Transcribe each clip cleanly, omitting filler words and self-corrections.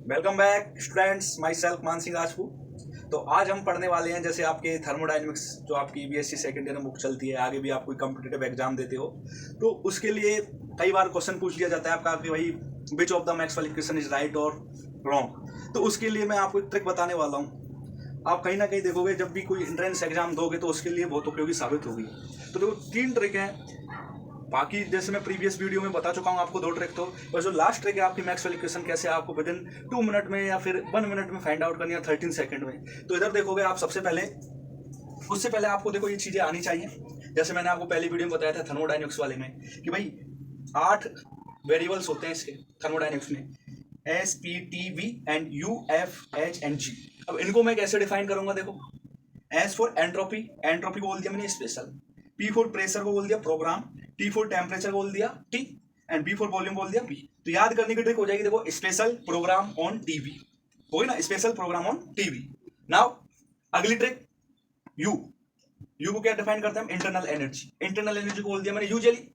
Welcome back students, my self मान सिंह राजपूत। तो आज हम पढ़ने वाले हैं जैसे आपके थर्मोडायनेमिक्स जो आपकी बीएससी सेकेंड ईयर में बुक चलती है, आगे भी आप कोई कॉम्पिटिटिव एग्जाम देते हो तो उसके लिए कई बार क्वेश्चन पूछ लिया जाता है आपका कि भाई which of the Maxwell equation is right और रॉन्ग। तो उसके लिए मैं आपको एक ट्रिक बताने वाला हूँ। आप कहीं ना कहीं देखोगे जब भी कोई एंट्रेंस एग्जाम दोगे तो उसके लिए बहुत उपयोगी साबित होगी। तो देखो 3 ट्रिक हैं। बाकी जैसे मैं प्रीवियस वीडियो में बता चुका हूँ आपको 2 ट्रिक, तो बस जो लास्ट ट्रिक है आपकी मैक्सवेल इक्वेशन कैसे आपको विद इन 2 मिनट में या फिर 1 मिनट में फाइंड आउट करनी है 13 सेकंड में। तो इधर देखोगे आप सबसे पहले, उससे पहले आपको देखो ये चीजें आनी चाहिए। जैसे मैंने आपको पहली वीडियो में बताया था थर्मोडायनेमिक्स वाले में कि भाई 8 वेरिएबल्स होते हैं इसके थर्मोडायनेमिक्स में, S P T V and U F H and G. अब इनको मैं कैसे डिफाइन करूंगा, देखो एस फॉर एंट्रोपी, एंट्रोपी को बोल दिया मैंने स्पेशल, पी फॉर प्रेशर को बोल दिया प्रोग्राम, टी फॉर टेम्परेचर बोल दिया T, and B for volume बोल दिया बी। तो याद करने की ट्रिक हो जाएगी, देखो स्पेशल प्रोग्राम ऑन टीवी हो गई ना, special programme on TV. Now अगली ट्रिक यू, यू को क्या डिफाइन करते हैं हम, इंटरनल एनर्जी। इंटरनल एनर्जी को बोल दिया मैंने यूजुअली।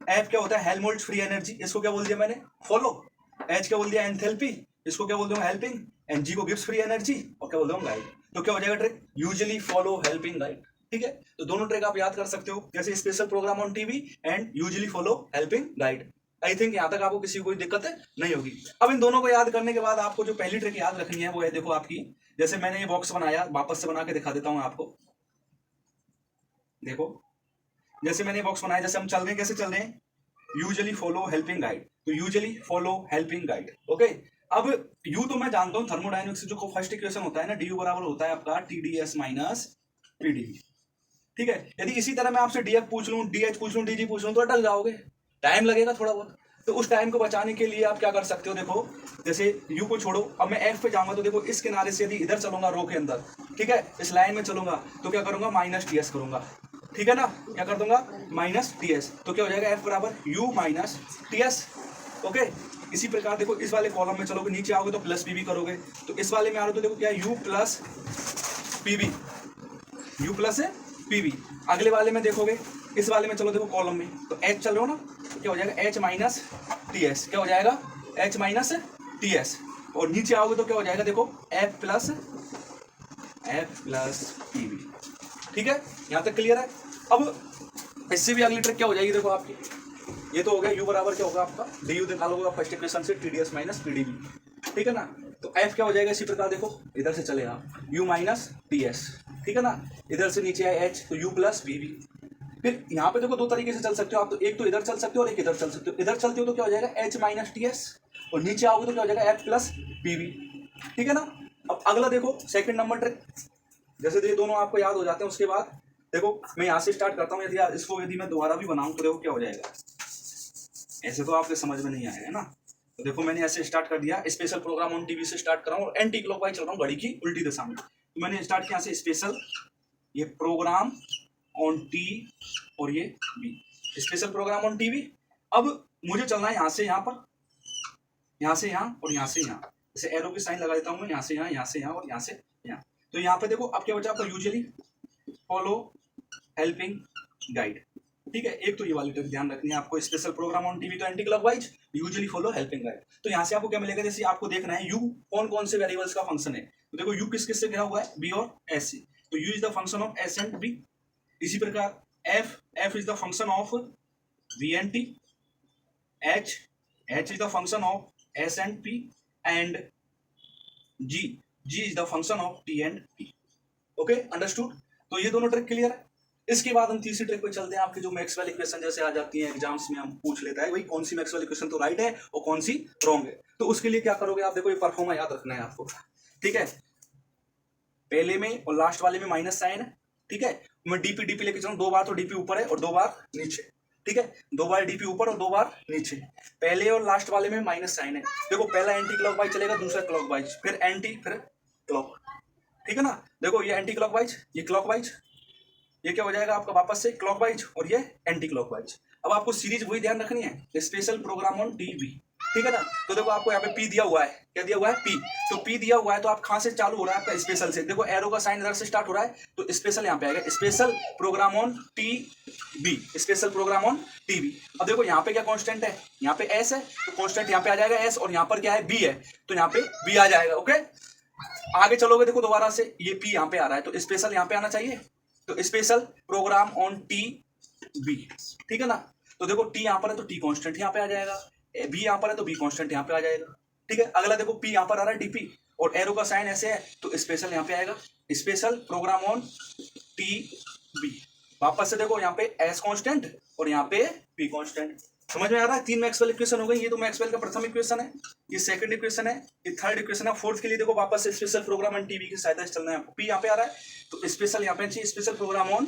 एफ क्या होता है, हेल्महोल्ट्ज फ्री एनर्जी, इसको क्या बोल दिया मैंने, फॉलो। एच क्या बोल दिया, एंथैल्पी, इसको क्या बोल दूंगा, हेल्पिंग। एंड जी को गिव्स फ्री एनर्जी और क्या बोल दूंगा, गाइड। तो क्या हो जाएगा trick, usually follow helping guide. ठीक है, तो दोनों ट्रिक आप याद कर सकते हो, जैसे special programme on TV and usually follow helping guide. I think यहां तक आपको किसी कोई दिक्कत नहीं होगी। अब इन दोनों को याद करने के बाद आपको जो पहली ट्रिक याद रखनी है वो है, देखो आपकी, जैसे मैंने ये बॉक्स बनाया, वापस से बना के दिखा देता हूं आपको। देखो जैसे मैंने बॉक्स बनाया, जैसे हम चल रहे हैं, कैसे चल रहे हैं, यूजुअली फॉलो हेल्पिंग गाइड। तो usually follow helping guide, okay. अब यू तो मैं जानता हूं थर्मोडायनेमिक्स से जो फर्स्ट इक्वेशन होता है ना, डी यू बराबर होता है आपका टीडीएस माइनस पीडीवी। ठीक है, यदि इसी तरह मैं आपसे डीएफ पूछ लूं, डीएच पूछ लूं, डीजी पूछ लूं तो अटक जाओगे, टाइम लगेगा थोड़ा बहुत। तो उस टाइम को बचाने के लिए आप क्या कर सकते हो, देखो जैसे यू को छोड़ो, अब मैं एफ पे जाऊंगा तो देखो इस किनारे से यदि इधर चलूंगा रो के अंदर, ठीक है, इस लाइन में चलूंगा तो क्या करूंगा, माइनस टीएस करूंगा। ठीक है ना, क्या कर दूंगा, माइनस टीएस। तो क्या हो जाएगा, एफ बराबर यू माइनस टीएस। ओके, इसी प्रकार देखो इस वाले कॉलम में चलोगे, नीचे आओगे तो प्लस पीबी करोगे, तो इस वाले में आ रहे हो तो देखो क्या, U plus PB, U plus PV. अगले वाले में देखोगे, इस वाले में चलो देखो कॉलम में, तो एच चल रहे हो ना, तो क्या हो जाएगा, एच माइनस टी एस। क्या हो जाएगा, एच माइनस टी एस। और नीचे आओगे तो क्या हो जाएगा, देखो एफ प्लस पीवी। ठीक है, यहां तक क्लियर है। अब इससे भी अगली ट्रिक क्या हो जाएगी, देखो आपकी, ये तो हो गया, यू बराबर क्या होगा आपका, डी यू निकालोगे फर्स्ट इक्वेशन से, टीडीएस माइनस पीडीवी। ठीक है ना, तो एफ क्या हो जाएगा इसी प्रकार, देखो इधर से चलेगा यू माइनस टी एस। ठीक है ना, इधर से नीचे है एच, तो यू प्लस वीवी। फिर यहाँ पे देखो 2 तरीके से चल सकते हो आप, तो एक तो इधर चल सकते हो और एक इधर चल सकते हो। इधर चलते हो तो क्या हो जाएगा, एच माइनस टी एस, और नीचे आओगे तो क्या हो जाएगा, एफ प्लस पीवी। ठीक है ना। अब अगला देखो सेकंड नंबर ट्रिक, जैसे ये दोनों आपको याद हो जाते हैं, उसके बाद देखो मैं यहाँ से स्टार्ट करता हूँ, यदि मैं दोबारा भी बनाऊं तो देखो क्या हो जाएगा, ऐसे तो आपके समझ में नहीं आएगा है ना। तो देखो मैंने ऐसे स्टार्ट कर दिया, स्पेशल प्रोग्राम ऑन टीवी से स्टार्ट कर रहा हूँ और एंटी क्लॉकवाइज चल रहा हूँ, घड़ी की उल्टी दिशा में। तो मैंने स्टार्ट किया से स्पेशल, ये प्रोग्राम ऑन टी और ये B, special programme on TV. अब मुझे चलना है यहाँ से यहाँ पर, यहाँ से यहाँ और यहाँ से यहाँ, जैसे एरो की साइन लगा देता हूँ मैं, यहाँ से यहाँ, यहाँ से यहाँ और यहाँ से यहाँ। तो यहाँ पे देखो अब क्या बचा आपका, यूजुअली फॉलो हेल्पिंग गाइड। ठीक है, एक तो ये वाली ट्रिक ध्यान रखनी है आपको, स्पेशल प्रोग्राम ऑन टीवी तो anti clockwise, usually follow helping guide. तो यहाँ से आपको क्या मिलेगा, जैसे आपको देखना है यू कौन कौन से वेरिएबल्स का फंक्शन है, तो देखो यू किस किस से घिरा हुआ है, बी और एस से, तो U is the function of S and B. इसी प्रकार F is the function of V and T, H is the function of S and P, and G is the function of T and P. Okay, understood. तो ये दोनों trick clear है। इसके बाद हम तीसरी ट्रिक पे चलते हैं, आपकी जो मैक्सवेल इक्वेशन जैसे आ जाती है एग्जाम्स में, हम पूछ लेता है भाई कौन सी मैक्सवेल इक्वेशन तो राइट है और कौन सी रॉन्ग है। तो उसके लिए क्या करोगे आप, देखो ये परफॉर्मा याद रखना है आपको। ठीक है, पहले में और लास्ट वाले में माइनस साइन है। ठीक है, मैं डीपी लेके चलूं, 2 बार तो डीपी ऊपर है और 2 बार नीचे। ठीक है, 2 बार डीपी ऊपर और 2 बार नीचे, पहले और लास्ट वाले में माइनस साइन है। देखो पहला एंटी क्लॉकवाइज चलेगा, दूसरा क्लॉकवाइज, फिर एंटी, फिर क्लॉक। ठीक है ना, देखो ये एंटी क्लॉकवाइज, ये क्लॉकवाइज, ये क्या हो जाएगा आपका वापस से क्लॉकवाइज और ये एंटी क्लॉकवाइज। अब आपको सीरीज वही ध्यान रखनी है, स्पेशल प्रोग्राम ऑन टीवी। ठीक है ना। तो देखो आपको यहाँ पे पी दिया हुआ है, क्या दिया हुआ है, पी। तो पी दिया हुआ है तो आप कहाँ से चालू हो रहा है आपका, स्पेशल से। देखो एरो का साइन इधर से स्टार्ट हो रहा है तो स्पेशल यहाँ पे आएगा, special programme on T B, special programme on T B. अब देखो यहाँ पे क्या कांस्टेंट है, यहाँ पे एस है तो कांस्टेंट यहाँ पे आ जाएगा एस, और यहाँ पर क्या है, बी है तो यहाँ पे बी आ जाएगा। ओके, आगे चलोगे देखो दोबारा से ये पी यहाँ पे आ रहा है तो स्पेशल यहाँ पे आना चाहिए, तो special programme on T B, ठीक है ना। तो देखो टी यहाँ पर है तो टी कांस्टेंट यहाँ पे आ जाएगा, बी यहाँ पर है तो बी कांस्टेंट यहाँ पे आ जाएगा, ठीक है। अगला देखो पी यहाँ पर आ रहा है डीपी और एरो का साइन ऐसे है तो स्पेशल यहाँ पे आएगा, special programme on T B. वापस से देखो यहाँ पे एस कांस्टेंट और यहाँ पे पी कांस्टेंट। समझ में आ रहा है, 3 मैक्सवेल इक्वेशन हो गई। ये तो मैक्सवेल का प्रथम इक्वेशन है, ये सेकंड इक्वेशन है, ये थर्ड इक्वेशन है। फोर्थ के लिए देखो वापस से स्पेशल प्रोग्राम ऑन टीबी की सहायता से चलना है। पी यहाँ पे आ रहा है तो स्पेशल यहाँ पे चाहिए, special programme on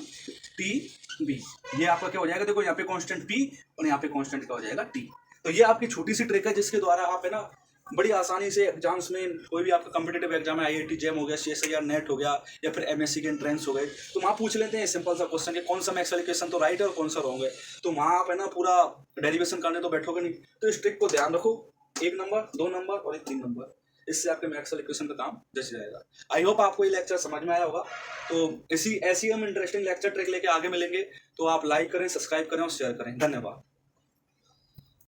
T B. ये आपका क्या हो जाएगा, देखो यहाँ पे कांस्टेंट पी और यहाँ पे कांस्टेंट क्या हो जाएगा, टी। तो ये आपकी छोटी सी ट्रिक है जिसके द्वारा आप है ना बड़ी आसानी से एग्जाम्स में, कोई भी आपका कॉम्पिटेटिव एग्जाम है, आईआईटी जेम हो गया, सीएसआईआर नेट हो गया, या फिर एमएससी के एंट्रेंस हो गए, तो वहाँ पूछ लेते हैं सिंपल सा क्वेश्चन कि कौन सा मैक्सवेल इक्वेशन तो राइट है और कौन सा रॉन्ग है। तो वहाँ आप है ना पूरा डेरिवेशन करने तो बैठोगे नहीं। तो इस ट्रिक को ध्यान रखो, 1 नंबर 2 नंबर और 3 नंबर, इससे आपके मैक्सवेल इक्वेशन का काम जच जाएगा। आई होप आपको ये लेक्चर समझ में आया होगा। तो ऐसी हम इंटरेस्टिंग लेक्चर ट्रिक लेके आगे मिलेंगे, तो आप लाइक करें, सब्सक्राइब करें और शेयर करें। धन्यवाद।